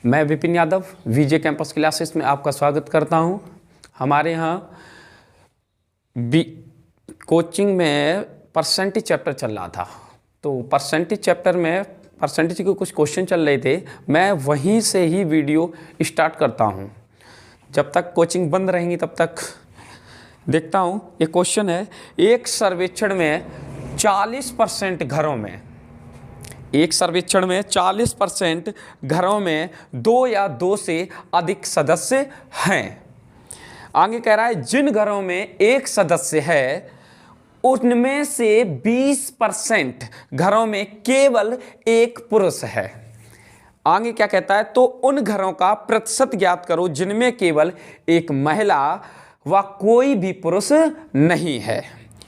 मैं विपिन यादव वीजे campus classes में आपका स्वागत करता हूं। हमारे यहाँ कोचिंग में परसेंटेज चैप्टर चल रहा था, तो परसेंटेज चैप्टर में परसेंटेज के कुछ क्वेश्चन चल रहे थे। मैं वहीं से ही वीडियो स्टार्ट करता हूं। जब तक कोचिंग बंद रहेंगी तब तक देखता हूं। ये क्वेश्चन है, एक सर्वेक्षण में 40% घरों में, एक सर्वेक्षण में 40% घरों में 2 या 2 से अधिक सदस्य हैं। आगे कह रहा है जिन घरों में एक सदस्य है उनमें से 20% घरों में केवल एक पुरुष है। आगे क्या कहता है, तो उन घरों का प्रतिशत ज्ञात करो जिनमें केवल एक महिला व कोई भी पुरुष नहीं है।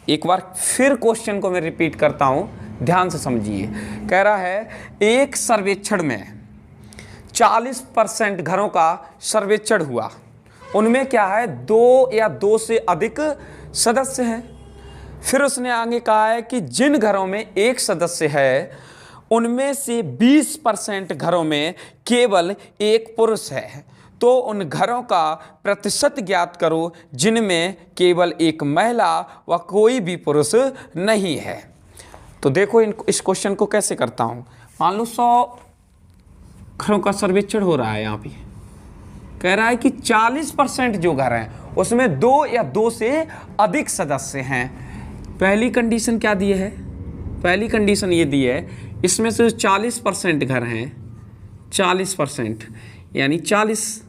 एक बार फिर क्वेश्चन को मैं रिपीट करता हूं, ध्यान से समझिए। कह रहा है एक सर्वेक्षण में 40% घरों का सर्वेक्षण हुआ, उनमें क्या है 2 या 2 से अधिक सदस्य हैं। फिर उसने आगे कहा है कि जिन घरों में एक सदस्य है उनमें से 20% घरों में केवल एक पुरुष है, तो उन घरों का प्रतिशत ज्ञात करो जिनमें केवल एक महिला व कोई भी पुरुष नहीं है। तो देखो इस क्वेश्चन को कैसे करता हूं। मान लो 100 घरों का सर्वेक्षण हो रहा है। यहाँ पे कह रहा है कि 40% जो घर हैं उसमें 2 या 2 से अधिक सदस्य हैं। पहली कंडीशन क्या दी है, पहली कंडीशन ये दी है, इसमें से 40% घर हैं, 40% यानी 40,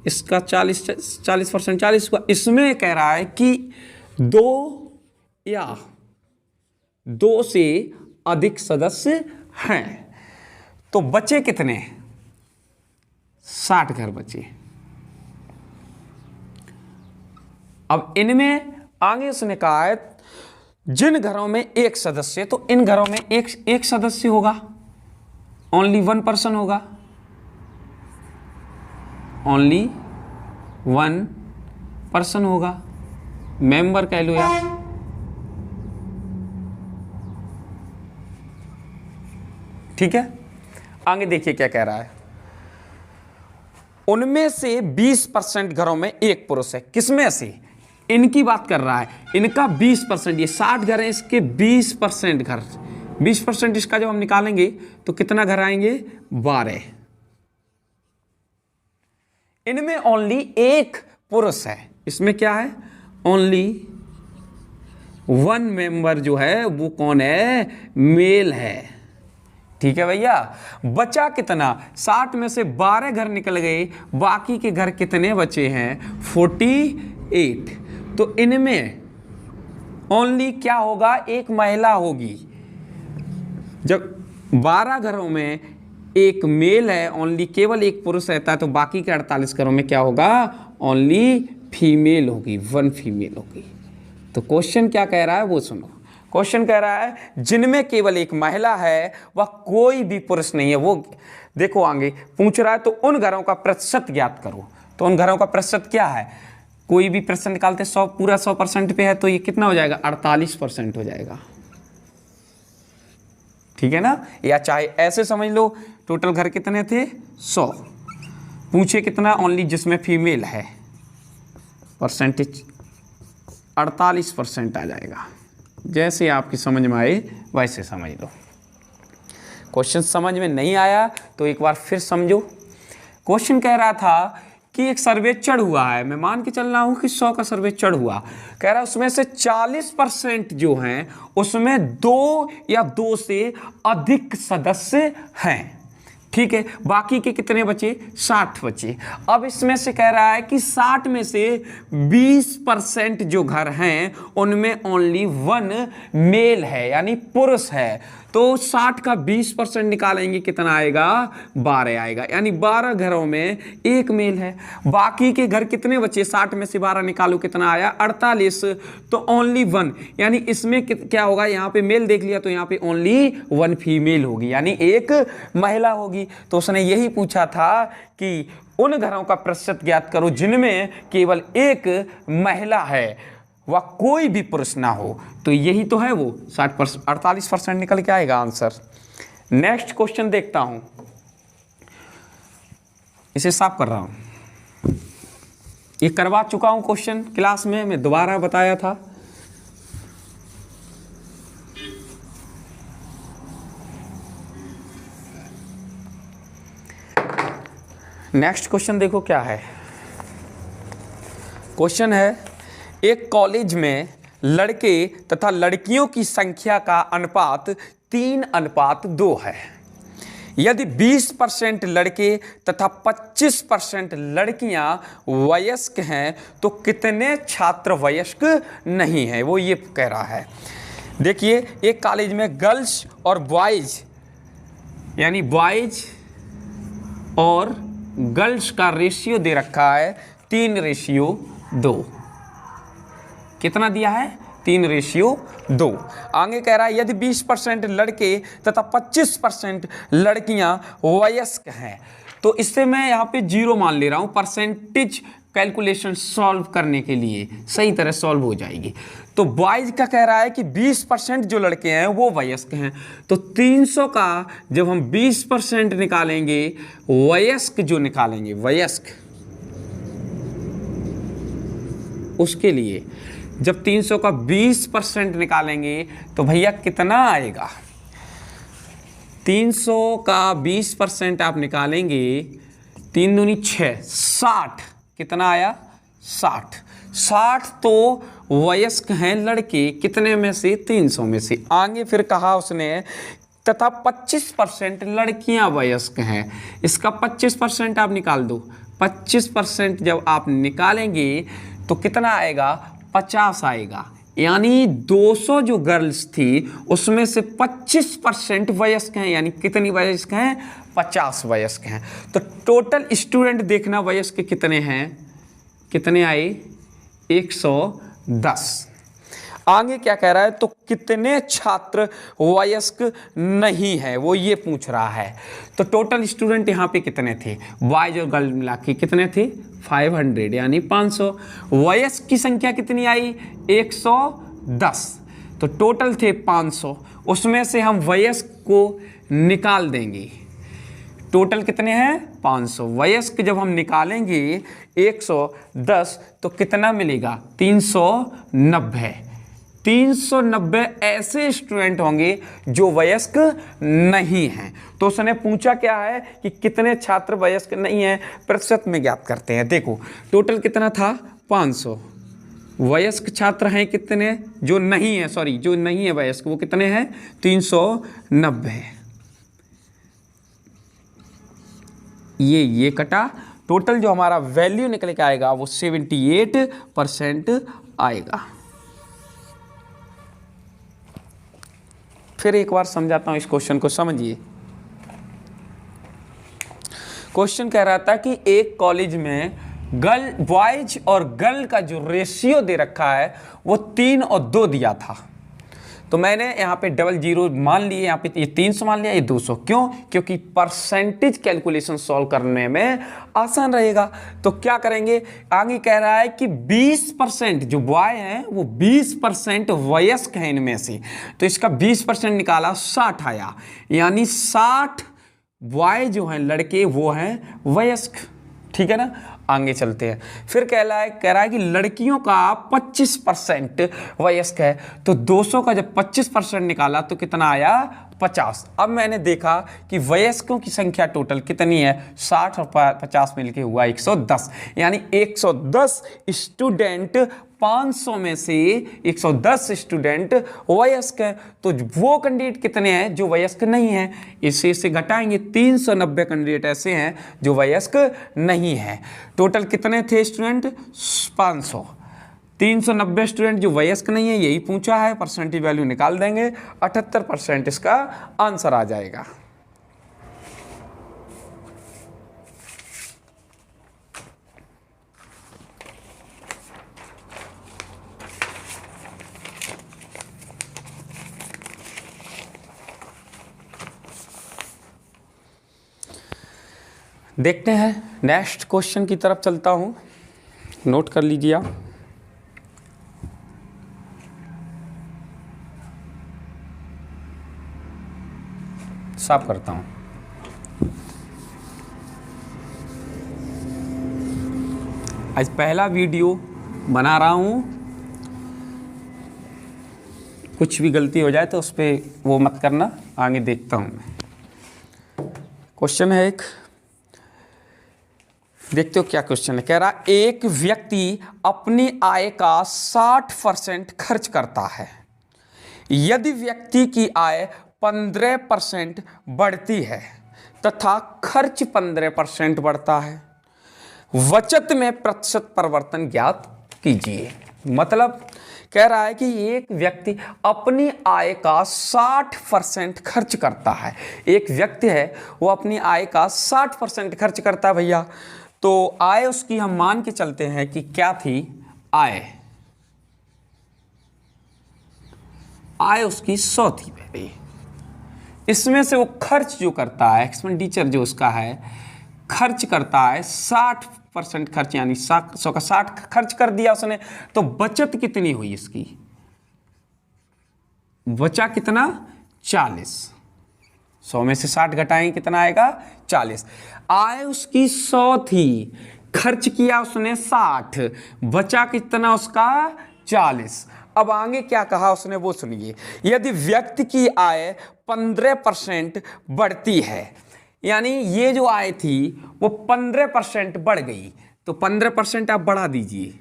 इसका 40% 40 हुआ। इसमें कह रहा है कि 2 या 2 से अधिक सदस्य हैं, तो बचे कितने, 60 घर बचे। अब इनमें आगे उसने कहा है जिन घरों में एक सदस्य, तो इन घरों में एक सदस्य होगा, ओनली 1 पर्सन होगा, ओनली 1 पर्सन होगा, मेंबर कह लो यार। ठीक है, आगे देखिए क्या कह रहा है, उनमें से 20% घरों में एक पुरुष है। किसमें से, इनकी बात कर रहा है, इनका 20%, ये 60 घर हैं, इसके 20% घर, 20% इसका जब हम निकालेंगे तो कितना घर आएंगे, 12। इनमें ओनली एक पुरुष है, इसमें क्या है, ओनली 1 मेंबर जो है वो कौन है, मेल है। ठीक है भैया, बचा कितना, 60 में से 12 घर निकल गए, बाकी के घर कितने बचे हैं, 48। तो इनमें ओनली क्या होगा, एक महिला होगी। जब 12 घरों में एक मेल है, ओनली केवल एक पुरुष रहता है, तो बाकी के 48 घरों में क्या होगा, ओनली फीमेल होगी, 1 फीमेल होगी। तो क्वेश्चन क्या कह रहा है वो सुनो। क्वेश्चन कह रहा है जिनमें केवल एक महिला है वह कोई भी पुरुष नहीं है। वो देखो आगे पूछ रहा है, तो उन घरों का प्रतिशत ज्ञात करो। तो उन घरों का प्रतिशत क्या है, कोई भी प्रतिशत निकालते 100, पूरा 100% पे है, तो ये कितना हो जाएगा, 48% हो जाएगा। ठीक है ना, या चाहे ऐसे समझ लो, टोटल घर कितने थे, 100, पूछे कितना, ओनली जिसमें फीमेल है, परसेंटेज 48% आ जाएगा। जैसे आपकी समझ में आए वैसे समझ लो। क्वेश्चन समझ में नहीं आया तो एक बार फिर समझो। क्वेश्चन कह रहा था कि एक सर्वेक्षण हुआ है, मैं मान के चल रहा हूं कि 100 का सर्वेक्षण हुआ, कह रहा है उसमें से 40% जो हैं उसमें 2 या 2 से अधिक सदस्य हैं। ठीक है, बाकी के कितने बचे, 60 बचे। अब इसमें से कह रहा है कि 60 में से 20% जो घर हैं उनमें ओनली 1 मेल है, यानी पुरुष है। तो 60 का 20% निकालेंगे, कितना आएगा, 12 आएगा, यानी 12 घरों में एक मेल है। बाकी के घर कितने बचे, 60 में से 12 निकालो, कितना आया, 48। तो ओनली 1, यानी इसमें क्या होगा, यहाँ पे मेल देख लिया तो यहाँ पे ओनली 1 फीमेल होगी, यानी एक महिला होगी। तो उसने यही पूछा था कि उन घरों का प्रतिशत ज्ञात करो जिनमें केवल एक महिला है वह कोई भी पुरुष ना हो। तो यही तो है वो 60%, 48% निकल के आएगा आंसर। नेक्स्ट क्वेश्चन देखता हूं। इसे साफ कर रहा हूं। ये करवा चुका हूं क्वेश्चन क्लास में, मैं दोबारा बताया था। नेक्स्ट क्वेश्चन देखो क्या है। क्वेश्चन है, एक कॉलेज में लड़के तथा लड़कियों की संख्या का अनुपात 3:2 है। यदि 20% लड़के तथा 25% लड़कियां वयस्क हैं तो कितने छात्र वयस्क नहीं हैं, वो ये कह रहा है। देखिए, एक कॉलेज में गर्ल्स और बॉयज यानी बॉयज और गर्ल्स का रेशियो दे रखा है 3:2। कितना दिया है? 3:2। आगे कह रहा है यदि 20% लड़के तथा 25% लड़कियां वयस्क हैं, तो इससे मैं यहाँ पे 0 मान ले रहा हूँ। परसेंटेज कैलकुलेशन सॉल्व करने के लिए सही तरह सॉल्व हो जाएगी। तो बॉयज का कह रहा है कि 20% जो लड़के हैं वो वयस्क हैं, तो 300 का जब हम 20% निकालेंगे, वयस्क जो निकालेंगे, वयस्क उसके लिए जब 300 का 20% निकालेंगे तो भैया कितना आएगा? 300 का 20% आप निकालेंगे, 3 दूनी 6, 60। कितना आया? 60। 60 तो वयस्क हैं लड़के, कितने में से? 300 में से। आगे फिर कहा उसने तथा 25% लड़कियां वयस्क हैं। इसका 25% आप निकाल दो। 25% जब आप निकालेंगे तो कितना आएगा? 50 आएगा। यानी 200 जो गर्ल्स थी उसमें से 25% वयस्क हैं, यानी कितनी वयस्क हैं? 50 वयस्क हैं। तो टोटल स्टूडेंट देखना वयस्क कितने हैं? कितने आए? 110। आगे क्या कह रहा है? तो कितने छात्र वयस्क नहीं है, वो ये पूछ रहा है। तो टोटल स्टूडेंट यहाँ पे कितने थे? बॉयज और गर्ल मिला के कितने थे? 500 यानी 500। वयस्क की संख्या कितनी आई? 110। तो टोटल थे 500, उसमें से हम वयस्क को निकाल देंगे। टोटल कितने हैं? 500। वयस्क जब हम निकालेंगे 110 तो कितना मिलेगा? 390। 390 ऐसे स्टूडेंट होंगे जो वयस्क नहीं हैं। तो उसने पूछा क्या है कि कितने छात्र वयस्क नहीं हैं, प्रतिशत में ज्ञात करते हैं। देखो टोटल कितना था? 500। वयस्क छात्र हैं कितने? जो नहीं है, सॉरी, जो नहीं है वयस्क, वो कितने हैं? 390। ये कटा, टोटल जो हमारा वैल्यू निकल के आएगा वो 78% आएगा। फिर एक बार समझाता हूं इस क्वेश्चन को, समझिए। क्वेश्चन कह रहा था कि एक कॉलेज में बॉयज और गर्ल का जो रेशियो दे रखा है वो 3 और 2 दिया था। तो मैंने यहाँ पे 00 मान लिए, यहाँ पे ये 300 मान लिया, ये 200। क्यों? क्योंकि परसेंटेज कैलकुलेशन सॉल्व करने में आसान रहेगा। तो क्या करेंगे? आगे कह रहा है कि 20% जो बॉय हैं वो 20% वयस्क हैं इनमें से। तो इसका 20% निकाला, 60 आया। यानी 60 बॉय जो हैं लड़के वो हैं वयस्क। ठीक है ना? आगे चलते हैं। फिर कह रहा है कि लड़कियों का 25% वयस्क है। तो 200 का जब 25% निकाला तो कितना आया? 50। अब मैंने देखा कि वयस्कों की संख्या टोटल कितनी है? 60 और 50 मिलके हुआ 110। यानी 110 स्टूडेंट 500 में से 110 स्टूडेंट वयस्क हैं। तो वो कैंडिडेट कितने हैं जो वयस्क नहीं हैं? इसे से घटाएंगे, 390 कैंडिडेट ऐसे हैं जो वयस्क नहीं हैं। टोटल कितने थे स्टूडेंट? 500। 390 स्टूडेंट जो वयस्क नहीं है, यही पूछा है। परसेंटेज वैल्यू निकाल देंगे, 78% इसका आंसर आ जाएगा। देखते हैं, नेक्स्ट क्वेश्चन की तरफ चलता हूं, नोट कर लीजिए आप। साफ करता हूं। आज पहला वीडियो बना रहा हूँ, कुछ भी गलती हो जाए तो उस पर वो मत करना, आगे देखता हूँ मैं। क्वेश्चन है एक, देखते हो क्या क्वेश्चन है। कह रहा एक व्यक्ति अपनी आय का 60% खर्च करता है। यदि व्यक्ति की आय 15% बढ़ती है तथा खर्च 15% बढ़ता है, बचत में प्रतिशत परिवर्तन ज्ञात कीजिए। मतलब कह रहा है कि एक व्यक्ति अपनी आय का 60% खर्च करता है। एक व्यक्ति है वो अपनी आय का 60% खर्च करता है भैया। तो आय उसकी हम मान के चलते हैं कि क्या थी, आय उसकी 100 थी पहले। इसमें से वो खर्च जो करता है, एक्सपेंडिचर जो उसका है, खर्च करता है 60% खर्च, यानी 100 का 60 खर्च कर दिया उसने। तो बचत कितनी हुई इसकी, बचा कितना, 40। 100 में से 60 घटाएं कितना आएगा, 40। आय उसकी 100 थी, खर्च किया उसने 60, बचा कितना उसका, 40। अब आगे क्या कहा उसने वो सुनिए। यदि व्यक्ति की आय 15% बढ़ती है, यानी ये जो आय थी वो 15% बढ़ गई, तो 15% आप बढ़ा दीजिए।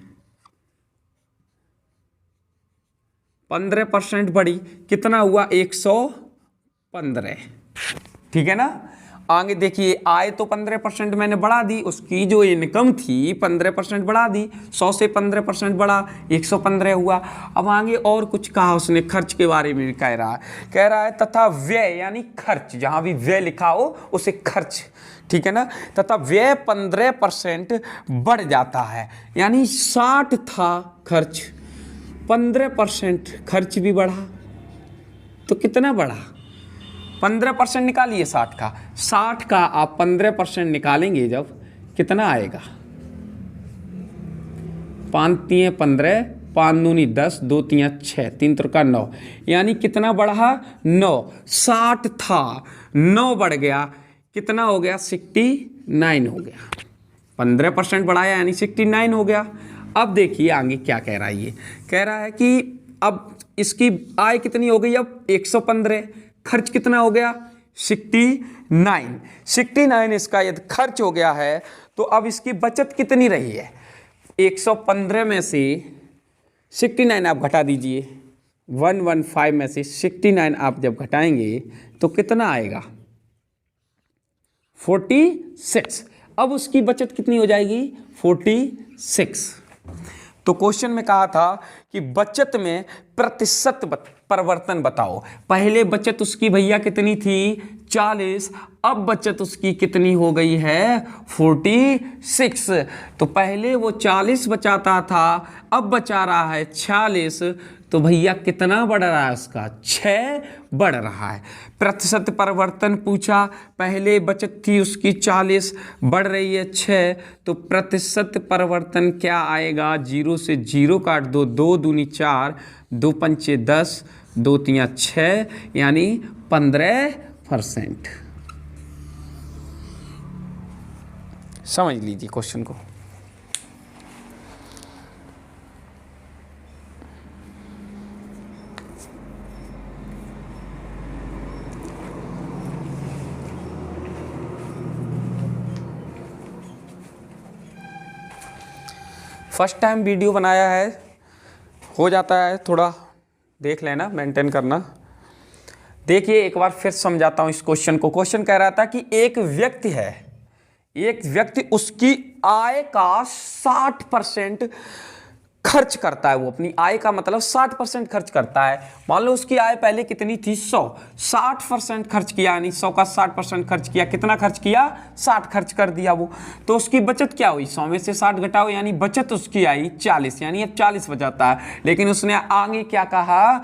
15% बढ़ी, कितना हुआ, 115। ठीक है ना। आगे देखिए, आय तो 15% मैंने बढ़ा दी, उसकी जो इनकम थी 15% बढ़ा दी, 100 से 15% बढ़ा, 115 हुआ। अब आगे और कुछ कहा उसने, खर्च के बारे में कह रहा है तथा व्यय, यानी खर्च, जहां भी व्यय लिखा हो उसे खर्च, ठीक है ना। तथा व्यय 15% बढ़ जाता है, यानी 60 था खर्च, 15% खर्च भी बढ़ा, तो कितना बढ़ा, 15% निकालिए 60 का। 60 का आप 15% निकालेंगे जब, कितना आएगा, 5 तिये 15, 5 दूनी 10, 2 तिया 6, 3 त्रिका 9, यानी कितना बढ़ा, 9। 60 था, 9 बढ़ गया, कितना हो गया, 69 हो गया। 15% बढ़ाया यानी 69 हो गया। अब देखिए आगे क्या कह रहा है, ये कह रहा है कि अब इसकी आय कितनी हो गई, अब 115, खर्च कितना हो गया, 69 इसका यदि खर्च हो गया है, तो अब इसकी बचत कितनी रही है। 115 में से 69 आप घटा दीजिए, 115 में से 69 आप जब घटाएंगे तो कितना आएगा, 46। अब उसकी बचत कितनी हो जाएगी, 46। तो क्वेश्चन में कहा था कि बचत में प्रतिशत परिवर्तन बताओ। पहले बचत उसकी भैया कितनी थी, 40, अब बचत उसकी कितनी हो गई है, 46। तो पहले वो 40 बचाता था, अब बचा रहा है 46, तो भैया कितना बढ़ रहा है उसका, 6 बढ़ रहा है। प्रतिशत परिवर्तन पूछा, पहले बचत थी उसकी 40, बढ़ रही है 6, तो प्रतिशत परिवर्तन क्या आएगा, 0 से 0 काट दो, 2 दूनी 4, 2 पंचे 10, 2 तिया 6, यानी 15%। समझ लीजिए क्वेश्चन को। फर्स्ट टाइम वीडियो बनाया है, हो जाता है थोड़ा, देख लेना, मेंटेन करना। देखिए एक बार फिर समझाता हूं इस क्वेश्चन को। क्वेश्चन कह रहा था कि एक व्यक्ति है, एक व्यक्ति उसकी आय का 60% खर्च करता है, वो अपनी आय का मतलब 60% खर्च करता है। मान लो उसकी आय पहले कितनी थी, 100, 60% खर्च किया, यानी 100 का 60% खर्च किया, कितना खर्च किया, 60 खर्च कर दिया वो। तो उसकी बचत क्या हुई, 100 में से 60 घटाओ, यानी बचत उसकी आई 40, यानी अब 40 बचाता है। लेकिन उसने आगे क्या कहा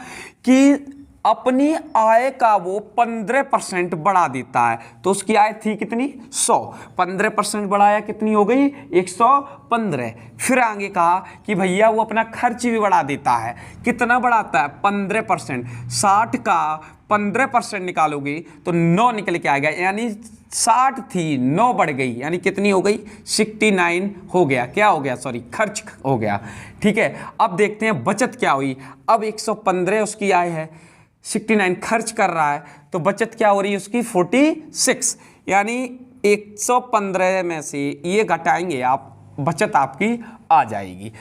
कि अपनी आय का वो 15% बढ़ा देता है। तो उसकी आय थी कितनी 100, 15% बढ़ाया कितनी हो गई 115। फिर आगे कहा कि भैया वो अपना खर्च भी बढ़ा देता है। कितना बढ़ाता है 15%। 60 का 15% निकालोगे तो 9 निकल के आएगा, यानी 60 थी 9 बढ़ गई, यानी कितनी हो गई 69 हो गया। क्या हो गया सॉरी खर्च हो गया। ठीक है, अब देखते हैं बचत क्या हुई। अब 115 उसकी आय है, 69 खर्च कर रहा है, तो बचत क्या हो रही है उसकी 46, यानी 115 में से ये घटाएंगे आप, बचत आपकी आ जाएगी।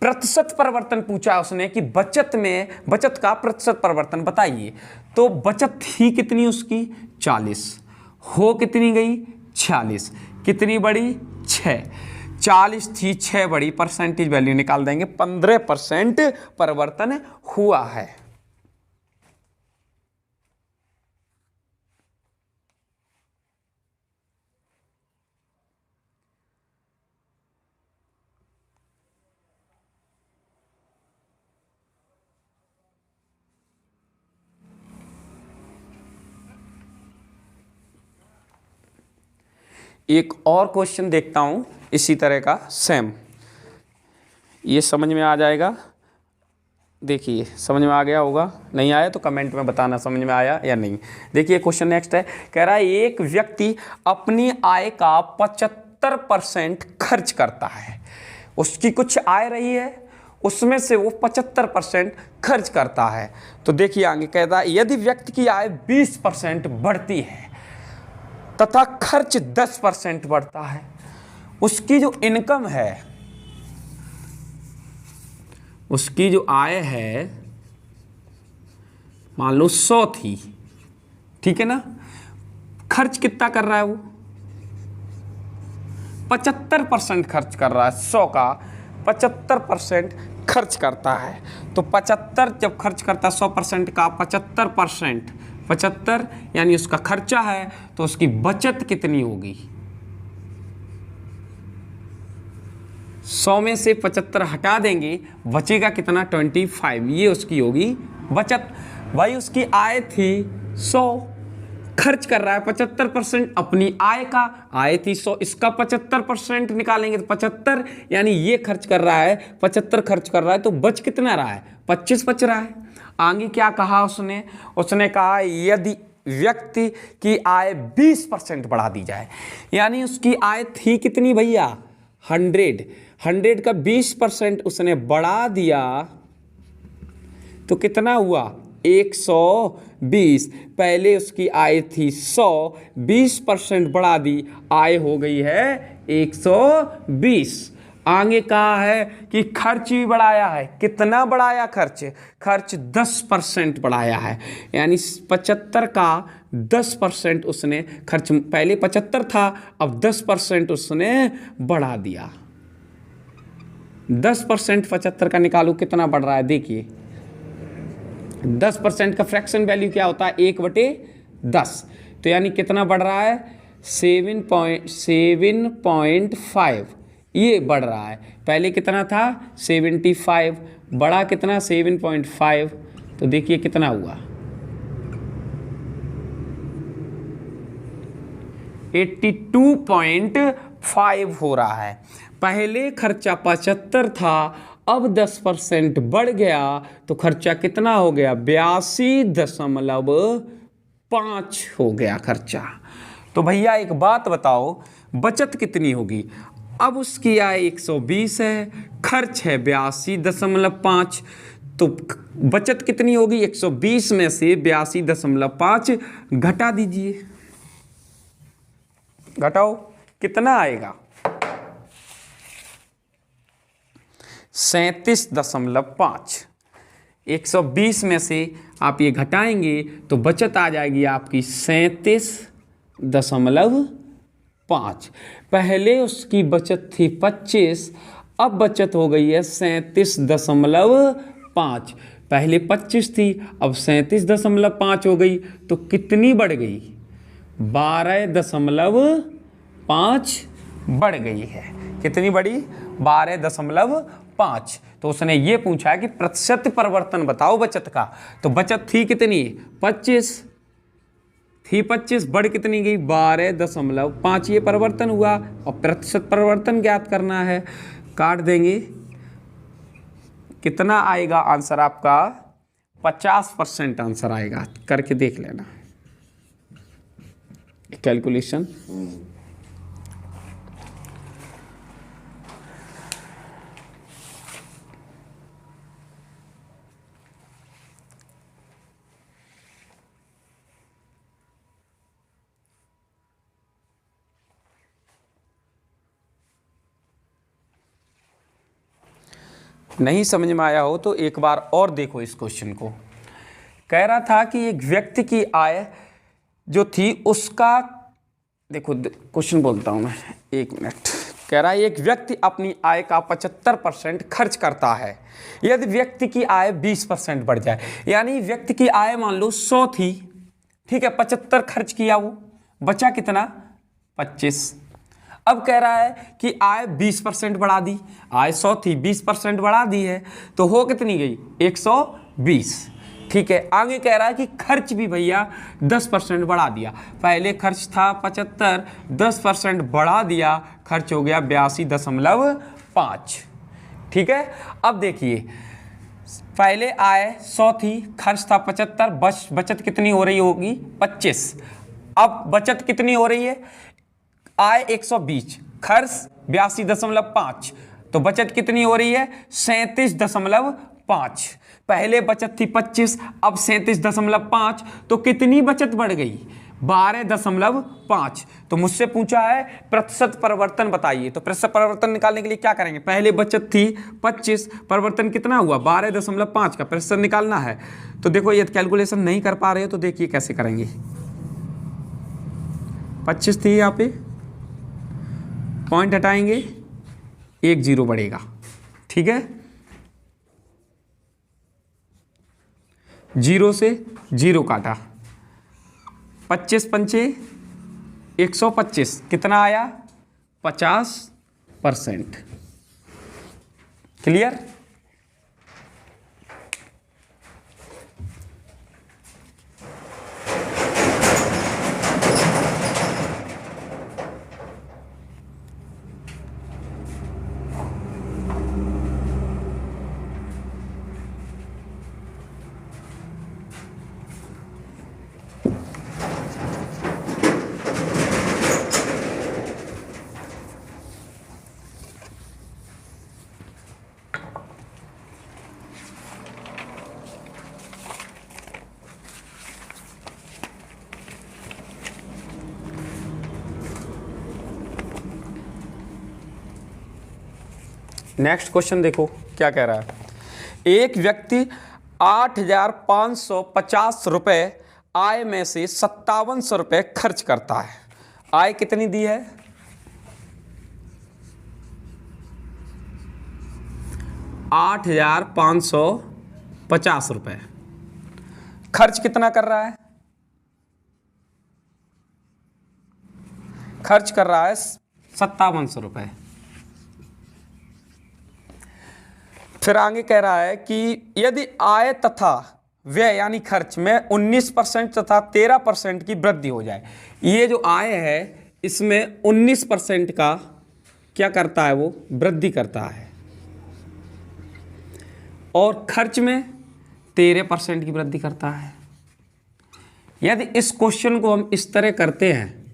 प्रतिशत परिवर्तन पूछा उसने कि बचत का प्रतिशत परिवर्तन बताइए। तो बचत थी कितनी उसकी 40, हो कितनी गई 46, कितनी बड़ी 6, 40 थी 6 बड़ी, परसेंटेज वैल्यू निकाल देंगे, 15% परिवर्तन हुआ है। एक और क्वेश्चन देखता हूं इसी तरह का सेम, ये समझ में आ जाएगा। देखिए समझ में आ गया होगा, नहीं आया तो कमेंट में बताना समझ में आया या नहीं। देखिए क्वेश्चन नेक्स्ट है, कह रहा है एक व्यक्ति अपनी आय का 75% खर्च करता है। उसकी कुछ आय रही है, उसमें से वो 75% खर्च करता है। तो देखिए आगे कहता है यदि व्यक्ति की आय 20% बढ़ती है तथा खर्च 10% बढ़ता है, उसकी जो इनकम है, उसकी जो आय है मान लो 100 थी, ठीक है ना, खर्च कितना कर रहा है वो 75% खर्च कर रहा है, 100 का 75% खर्च करता है। तो 75 जब खर्च करता है 100% का 75%, 75 यानी उसका खर्चा है, तो उसकी बचत कितनी होगी 100 में से 75 हटा देंगे, बचेगा कितना 25, ये उसकी होगी बचत। भाई उसकी आय थी 100, खर्च कर रहा है 75% अपनी आय का, आय थी 100, इसका 75% निकालेंगे तो 75, यानी ये खर्च कर रहा है 75 खर्च कर रहा है, तो बच कितना रहा है 25 बच रहा है। आगे क्या कहा उसने कहा यदि व्यक्ति की आय 20% बढ़ा दी जाए, यानी उसकी आय थी कितनी भैया 100 का 20% उसने बढ़ा दिया तो कितना हुआ 120। पहले उसकी आय थी 100, 20% बढ़ा दी, आय हो गई है 120। आगे कहा है कि खर्च भी बढ़ाया है, कितना बढ़ाया खर्च 10% बढ़ाया है, यानी 75 का 10% उसने खर्च, पहले 75 था अब 10% उसने बढ़ा दिया। 10% 75 का निकालो कितना बढ़ रहा है, देखिए 10% का फ्रैक्शन वैल्यू क्या होता है 1/10, तो यानी कितना बढ़ रहा है 7.5, ये बढ़ रहा है। पहले कितना था 75, बड़ा कितना 7.5, तो देखिए कितना हुआ 82.5 हो रहा है। पहले खर्चा 75 था, अब 10% बढ़ गया तो खर्चा कितना हो गया 82.5 हो गया खर्चा। तो भैया एक बात बताओ बचत कितनी होगी। अब उसकी आय 120 है, खर्च है 82.5, तो बचत कितनी होगी 120 में से 82.5 घटा दीजिए, घटाओ कितना आएगा 37.5। 120 में से आप ये घटाएंगे तो बचत आ जाएगी आपकी 37.5। पहले उसकी बचत थी 25, अब बचत हो गई है 37.5। पहले 25 थी अब 37.5 हो गई, तो कितनी बढ़ गई 12.5 बढ़ गई है। कितनी बड़ी 12.5 5। तो उसने ये पूछा है कि प्रतिशत परिवर्तन बताओ बचत का। तो बचत थी कितनी, 25 थी, 25 बढ़ कितनी गई, 12.5। ये परिवर्तन हुआ और प्रतिशत परिवर्तन ज्ञात करना है। काट देंगे, कितना आएगा आंसर आपका, 50% आंसर आएगा। करके देख लेना कैलकुलेशन। नहीं समझ में आया हो तो एक बार और देखो इस क्वेश्चन को। कह रहा था कि एक व्यक्ति की आय जो थी उसका, देखो क्वेश्चन बोलता हूं मैं, एक मिनट। कह रहा है एक व्यक्ति अपनी आय का 75% खर्च करता है। यदि व्यक्ति की आय 20% बढ़ जाए, यानी व्यक्ति की आय मान लो 100 थी, ठीक है, 75 खर्च किया, वो बचा कितना, 25। अब कह रहा है कि आय 20% बढ़ा दी, आय 100 थी 20% बढ़ा दी है, तो हो कितनी गई, 120। ठीक है, आगे कह रहा है कि खर्च भी भैया 10% बढ़ा दिया। पहले खर्च था 75, 10% बढ़ा दिया, खर्च हो गया 82.5। ठीक है, अब देखिए पहले आय 100 थी, खर्च था 75, बचत कितनी हो रही होगी, 25। अब बचत कितनी हो रही है, आय 120, खर्च 82.5, तो बचत कितनी हो रही है, 37.5। पहले बचत थी 25, अब 37.5, तो कितनी बचत बढ़ गई, 12.5। तो मुझसे पूछा है प्रतिशत परिवर्तन बताइए। तो प्रतिशत परिवर्तन निकालने के लिए क्या करेंगे, पहले बचत थी 25, परिवर्तन कितना हुआ, 12.5 का प्रतिशत निकालना है। तो देखो ये कैलकुलेशन नहीं कर पा रहे हो तो देखिए कैसे करेंगे। 25 थी, यहाँ पे पॉइंट हटाएंगे, 1 0 बढ़ेगा। ठीक है, 0 से 0 काटा, 25 पंचे 125, कितना आया, 50%। क्लियर। नेक्स्ट क्वेश्चन देखो क्या कह रहा है। एक व्यक्ति 8,550 रुपए आय में से 5700 रुपए खर्च करता है। आय कितनी दी है, 8,550 रुपए। खर्च कितना कर रहा है, खर्च कर रहा है 5700 रुपए। फिर आगे कह रहा है कि यदि आय तथा व्यय यानी खर्च में 19% तथा 13% की वृद्धि हो जाए। ये जो आय है इसमें 19% का क्या करता है, वो वृद्धि करता है, और खर्च में 13% की वृद्धि करता है। यदि इस क्वेश्चन को हम इस तरह करते हैं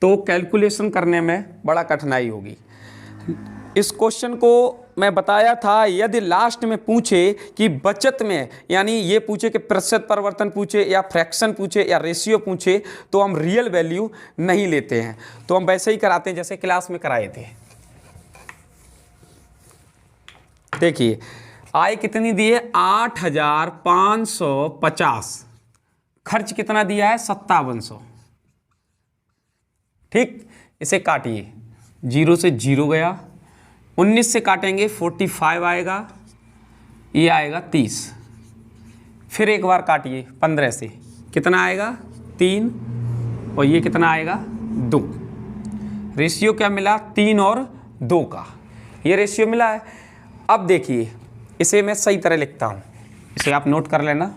तो कैलकुलेशन करने में बड़ा कठिनाई होगी। इस क्वेश्चन को मैं बताया था, यदि लास्ट में पूछे कि बचत में, यानी ये पूछे कि प्रतिशत परिवर्तन पूछे या फ्रैक्शन पूछे या रेशियो पूछे, तो हम रियल वैल्यू नहीं लेते हैं, तो हम वैसे ही कराते हैं जैसे क्लास में कराए थे। देखिए आय कितनी दी है, 8,550, खर्च कितना दिया है, 5700। ठीक, इसे काटिए, 0 से 0 गया, 19 से काटेंगे 45 आएगा, ये आएगा 30। फिर एक बार काटिए 15 से, कितना आएगा, 3, और ये कितना आएगा, 2। रेशियो क्या मिला, 3 और 2 का ये रेशियो मिला है। अब देखिए इसे मैं सही तरह लिखता हूं, इसे आप नोट कर लेना।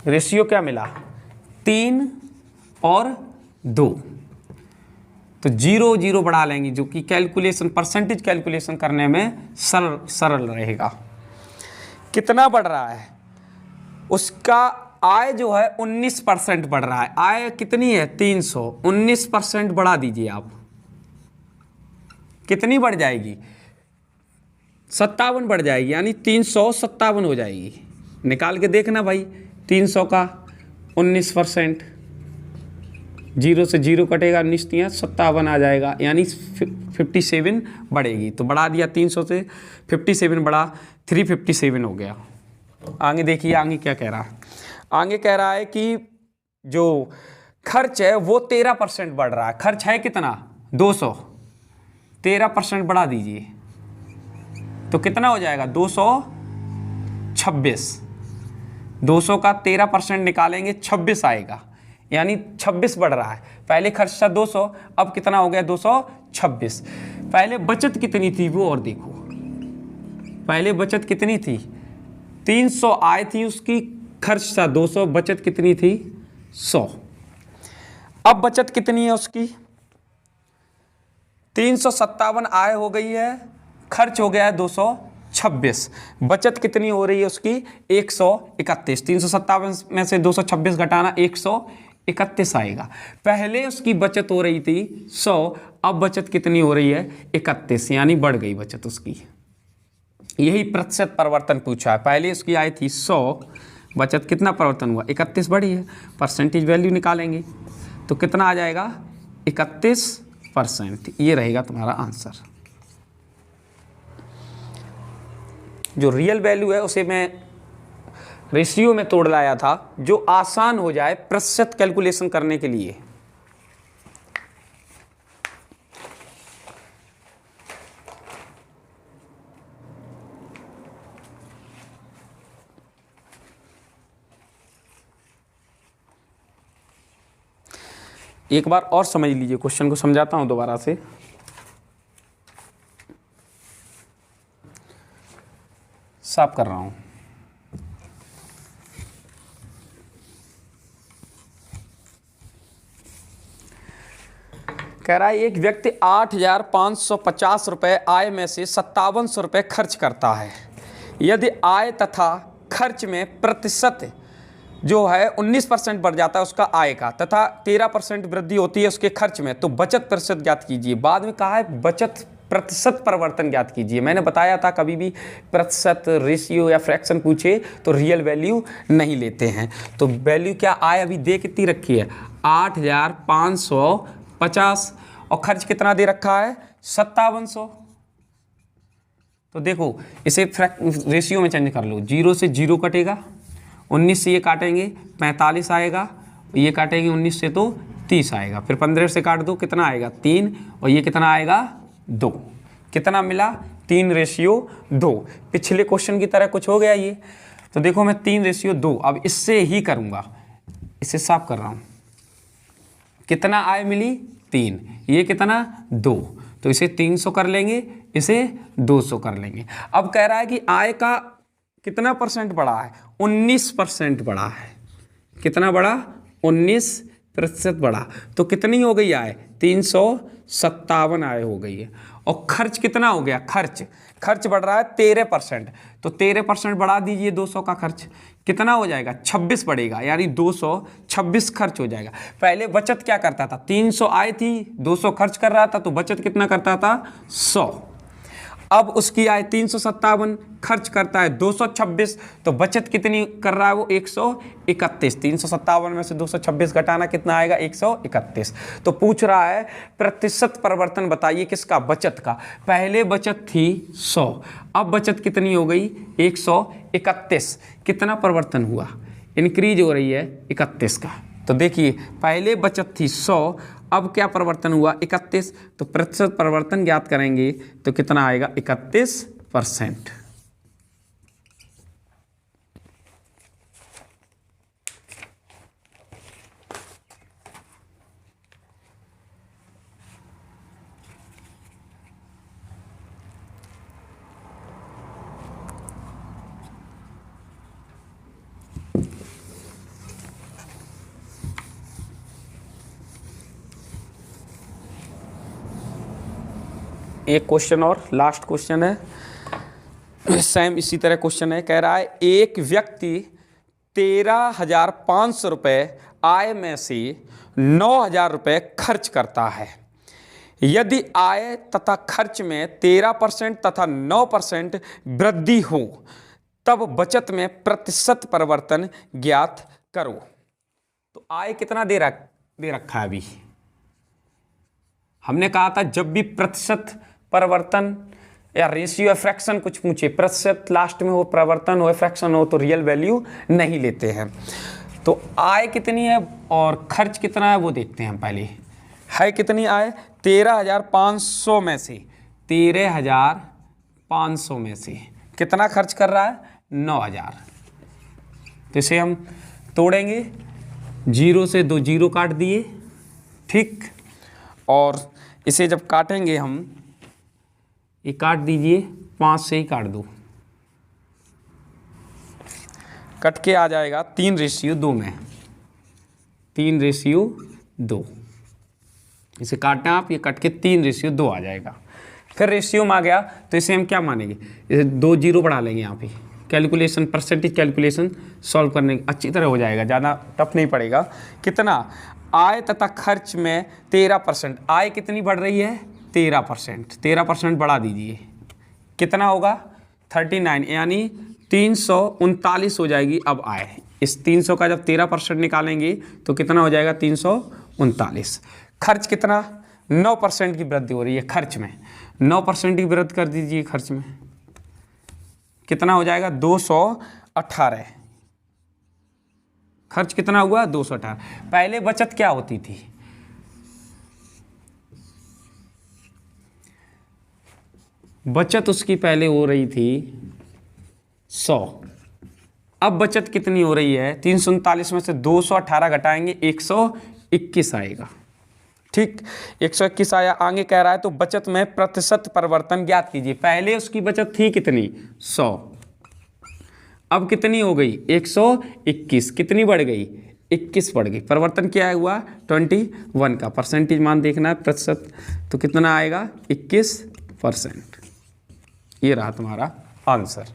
रेशियो क्या मिला, 3 और 2, तो 0 0 बढ़ा लेंगे, जो कि कैलकुलेशन परसेंटेज कैलकुलेशन करने में सरल रहेगा। कितना बढ़ रहा है उसका, आय जो है 19% बढ़ रहा है। आय कितनी है 300, 19% बढ़ा दीजिए आप, कितनी बढ़ जाएगी 57 बढ़ जाएगी, यानी 357 हो जाएगी। निकाल के देखना भाई, 300 का 19%, 0 से 0 कटेगा, 19 57 आ जाएगा, यानी 57 बढ़ेगी। तो बढ़ा दिया 300 से 57 बढ़ा 357 हो गया। आगे देखिए आगे क्या कह रहा है। आगे कह रहा है कि जो खर्च है वो 13% बढ़ रहा है। खर्च है कितना 200, 13% बढ़ा दीजिए तो कितना हो जाएगा 226। 200 का 13% निकालेंगे 26 आएगा, यानी 26 बढ़ रहा है। पहले खर्च था 200, अब कितना हो गया 226। पहले बचत कितनी थी वो और देखो, पहले बचत कितनी थी 300 आय थी उसकी, खर्च था 200, बचत कितनी थी 100। अब बचत कितनी है उसकी 357 आय हो गई है, खर्च हो गया है 226, बचत कितनी हो रही है उसकी 131। 357 में से 226 घटाना 131 आएगा। पहले उसकी बचत हो रही थी 100, अब बचत कितनी हो रही है 31, यानी बढ़ गई बचत उसकी। यही प्रतिशत परिवर्तन पूछा है। पहले उसकी आय थी 100, बचत कितना परिवर्तन हुआ 31 बढ़ी है। परसेंटेज वैल्यू निकालेंगे तो कितना आ जाएगा 31%। ये रहेगा तुम्हारा आंसर। जो रियल वैल्यू है उसे मैं रेशियो में तोड़ लाया था, जो आसान हो जाए प्रतिशत कैलकुलेशन करने के लिए। एक बार और समझ लीजिए, क्वेश्चन को समझाता हूं दोबारा से। साफ कर रहा हूं। कह रहा है एक व्यक्ति 8,550 रुपये आय में से 5700 रुपये खर्च करता है। यदि आय तथा खर्च में प्रतिशत जो है 19% बढ़ जाता है उसका आय का, तथा 13% वृद्धि होती है उसके खर्च में, तो बचत प्रतिशत ज्ञात कीजिए। बाद में कहा है बचत प्रतिशत परिवर्तन ज्ञात कीजिए। मैंने बताया था कभी भी प्रतिशत, रेशियो या फ्रैक्शन पूछे तो रियल वैल्यू नहीं लेते हैं। तो वैल्यू क्या आय अभी दे कितनी रखी है 8,550, और खर्च कितना दे रखा है 5700। तो देखो इसे रेशियो में चेंज कर लो, 0 से 0 कटेगा, 19 से ये काटेंगे 45 आएगा, ये काटेंगे 19 से तो 30 आएगा, फिर 15 से काट दो कितना आएगा 3, और ये कितना आएगा 2। कितना मिला 3:2। पिछले क्वेश्चन की तरह कुछ हो गया ये। तो देखो मैं 3:2 अब इससे ही करूँगा, इसे साफ कर रहा हूँ। कितना आय मिली 3, ये कितना 2, तो इसे 300 कर लेंगे, इसे 200 कर लेंगे। अब कह रहा है कि आय का कितना परसेंट बढ़ा है 19% बढ़ा है। कितना बढ़ा 19% बढ़ा, तो कितनी हो गई आय 357 आय हो गई है। और खर्च कितना हो गया, खर्च बढ़ रहा है 13%, तो 13% बढ़ा दीजिए 200 का खर्च, कितना हो जाएगा 26 बढ़ेगा, यानी 226 खर्च हो जाएगा। पहले बचत क्या करता था 300 आय थी 200 खर्च कर रहा था, तो बचत कितना करता था 100। अब उसकी आय 357, खर्च करता है 226, तो बचत कितनी कर रहा है वो 131। 357 में से 226 घटाना कितना आएगा 131। तो पूछ रहा है प्रतिशत परिवर्तन बताइए किसका, बचत का। पहले बचत थी 100, अब बचत कितनी हो गई 131। कितना परिवर्तन हुआ, इंक्रीज हो रही है 31 का। तो देखिए पहले बचत थी 100, अब क्या परिवर्तन हुआ 31, तो प्रतिशत परिवर्तन ज्ञात करेंगे तो कितना आएगा 31%। एक क्वेश्चन और, लास्ट क्वेश्चन है, सेम इसी तरह क्वेश्चन है। कह रहा है एक व्यक्ति 13,500 रुपये आय में से 9,000 रुपये खर्च करता है। यदि आय तथा खर्च में 13% तथा 9% वृद्धि हो तब बचत में प्रतिशत परिवर्तन ज्ञात करो। तो आय कितना दे रखा है अभी। हमने कहा था जब भी प्रतिशत परिवर्तन या रेशियो या फ्रैक्शन कुछ पूछे, प्रतिशत लास्ट में हो, परिवर्तन हो, फ्रैक्शन हो, तो रियल वैल्यू नहीं लेते हैं। तो आय कितनी है और खर्च कितना है वो देखते हैं पहले। है कितनी आय? 13,500 में से 13,500 में से कितना खर्च कर रहा है? 9,000। तो इसे हम तोड़ेंगे, 0 से 2 जीरो काट दिए, ठीक। और इसे जब काटेंगे हम, ये काट दीजिए, 5 से ही काट दो, कट के आ जाएगा 3:2 में, 3:2। इसे काटना आप, ये कट के 3:2 आ जाएगा। फिर रेशियो में आ गया तो इसे हम क्या मानेंगे? इसे 2 जीरो बढ़ा लेंगे यहाँ पे। कैलकुलेशन, परसेंटेज कैलकुलेशन सॉल्व करने अच्छी तरह हो जाएगा, ज़्यादा टफ नहीं पड़ेगा। कितना? आय तथा खर्च में 13%। आय कितनी बढ़ रही है? 13%। 13% बढ़ा दीजिए, कितना होगा? 39, यानी 339 हो जाएगी अब आय। इस 300 का जब 13% निकालेंगे तो कितना हो जाएगा? 339। खर्च कितना? 9% की वृद्धि हो रही है खर्च में, 9% की वृद्धि कर दीजिए खर्च में, कितना हो जाएगा? 218। खर्च कितना हुआ? 218। पहले बचत क्या होती थी? बचत उसकी पहले हो रही थी 100। अब बचत कितनी हो रही है? 339 में से 218 घटाएंगे, 121 आएगा, ठीक। 121 आया। आगे कह रहा है तो बचत में प्रतिशत परिवर्तन ज्ञात कीजिए। पहले उसकी बचत थी कितनी? 100। अब कितनी हो गई? 121। कितनी बढ़ गई? 21 बढ़ गई। परिवर्तन क्या हुआ? 21 का परसेंटेज मान देखना है, प्रतिशत, तो कितना आएगा? 21%। ये रहा तुम्हारा आंसर।